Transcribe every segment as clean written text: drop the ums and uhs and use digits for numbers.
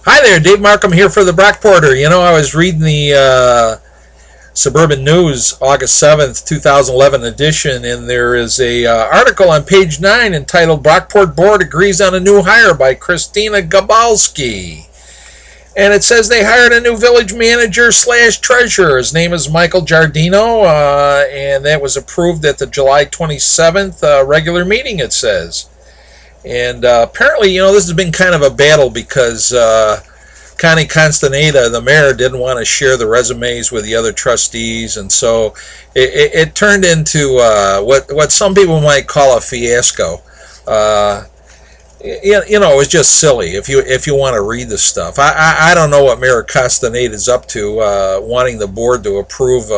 Hi there, Dave Markham here for the Brockporter. You know, I was reading the Suburban News August 7th, 2011 edition, and there is a article on page 9 entitled Brockport Board Agrees on a New Hire by Christina Gabalski. And it says they hired a new village manager / treasurer. His name is Michael Giardino, and that was approved at the July 27th regular meeting, it says. And apparently, you know, this has been kind of a battle because Connie Constaneda, the mayor, didn't want to share the resumes with the other trustees, and so it turned into what some people might call a fiasco. You know, it was just silly if you want to read the stuff. I don't know what Mayor Castaneda is up to, wanting the board to approve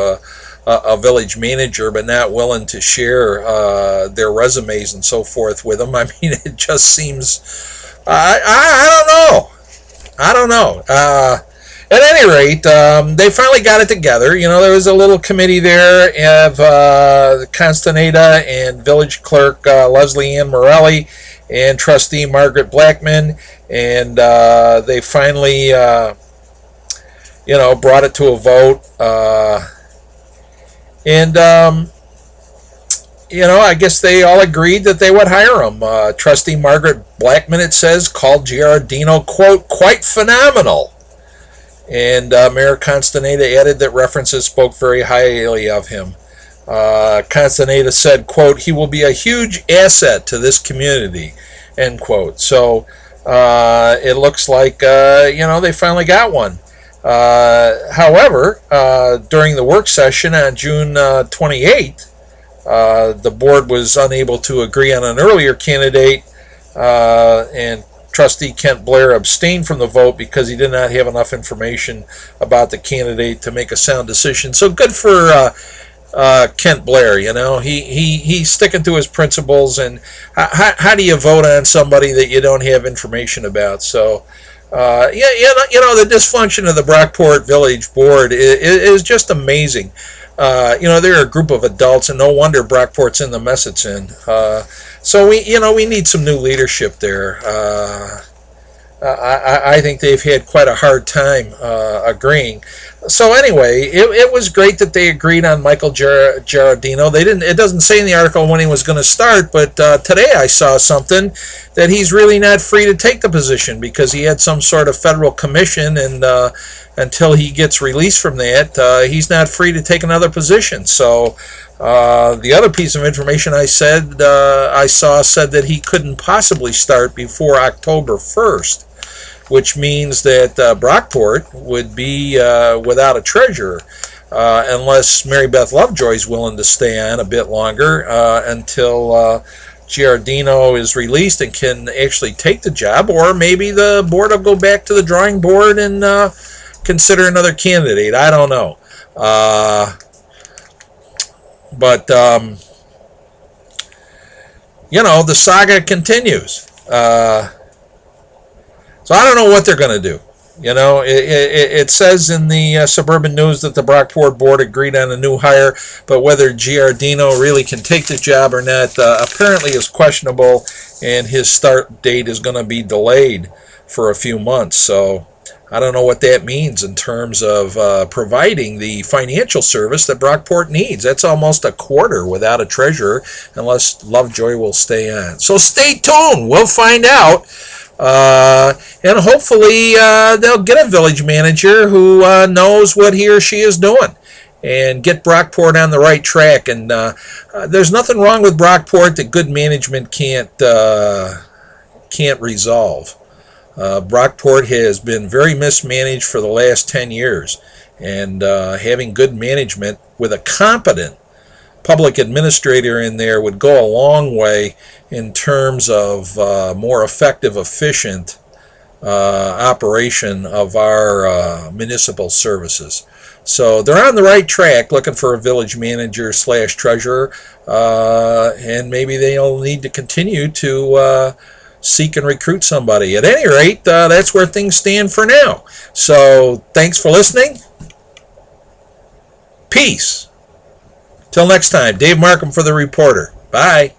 a village manager, but not willing to share their resumes and so forth with them. I mean, it just seems, I don't know. At any rate, they finally got it together. You know, there was a little committee there of Constaneda and village clerk Leslie Ann Morelli and trustee Margaret Blackman, and they finally, you know, brought it to a vote. You know, I guess they all agreed that they would hire him. Trustee Margaret Blackman, it says, called Giardino, quote, quite phenomenal. And Mayor Constaneda added that references spoke very highly of him. Constaneda said, quote, he will be a huge asset to this community, end quote. So it looks like, you know, they finally got one. However, during the work session on June 28th, the board was unable to agree on an earlier candidate, and trustee Kent Blair abstained from the vote because he did not have enough information about the candidate to make a sound decision. So good for Kent Blair. You know, he's sticking to his principles. And how do you vote on somebody that you don't have information about? So yeah, you know, the dysfunction of the Brockport Village Board is just amazing. You know, they're a group of adults, and no wonder Brockport's in the mess it's in. So we need some new leadership there. I think they've had quite a hard time agreeing. So anyway, it was great that they agreed on Michael Giardino. It doesn't say in the article when he was going to start, but today I saw something that he's really not free to take the position because he had some sort of federal commission, and until he gets released from that, he's not free to take another position. So the other piece of information I saw said that he couldn't possibly start before October 1st. Which means that Brockport would be without a treasurer unless Mary Beth Lovejoy is willing to stay on a bit longer until Giardino is released and can actually take the job, or maybe the board will go back to the drawing board and consider another candidate. I don't know. But you know, the saga continues. So I don't know what they're going to do. You know, it says in the Suburban News that the Brockport Board agreed on a new hire, but whether Giardino really can take the job or not apparently is questionable, and his start date is going to be delayed for a few months. So I don't know what that means in terms of providing the financial service that Brockport needs. That's almost a quarter without a treasurer unless Lovejoy will stay on. So stay tuned. We'll find out. And hopefully they'll get a village manager who knows what he or she is doing and get Brockport on the right track. And there's nothing wrong with Brockport that good management can't resolve. Brockport has been very mismanaged for the last 10 years, and having good management with a competent public administrator in there would go a long way in terms of more effective, efficient operation of our municipal services. So they're on the right track looking for a village manager / treasurer, and maybe they'll need to continue to seek and recruit somebody. At any rate, that's where things stand for now. So thanks for listening. Peace. Till next time, Dave Markham for the Reporter. Bye.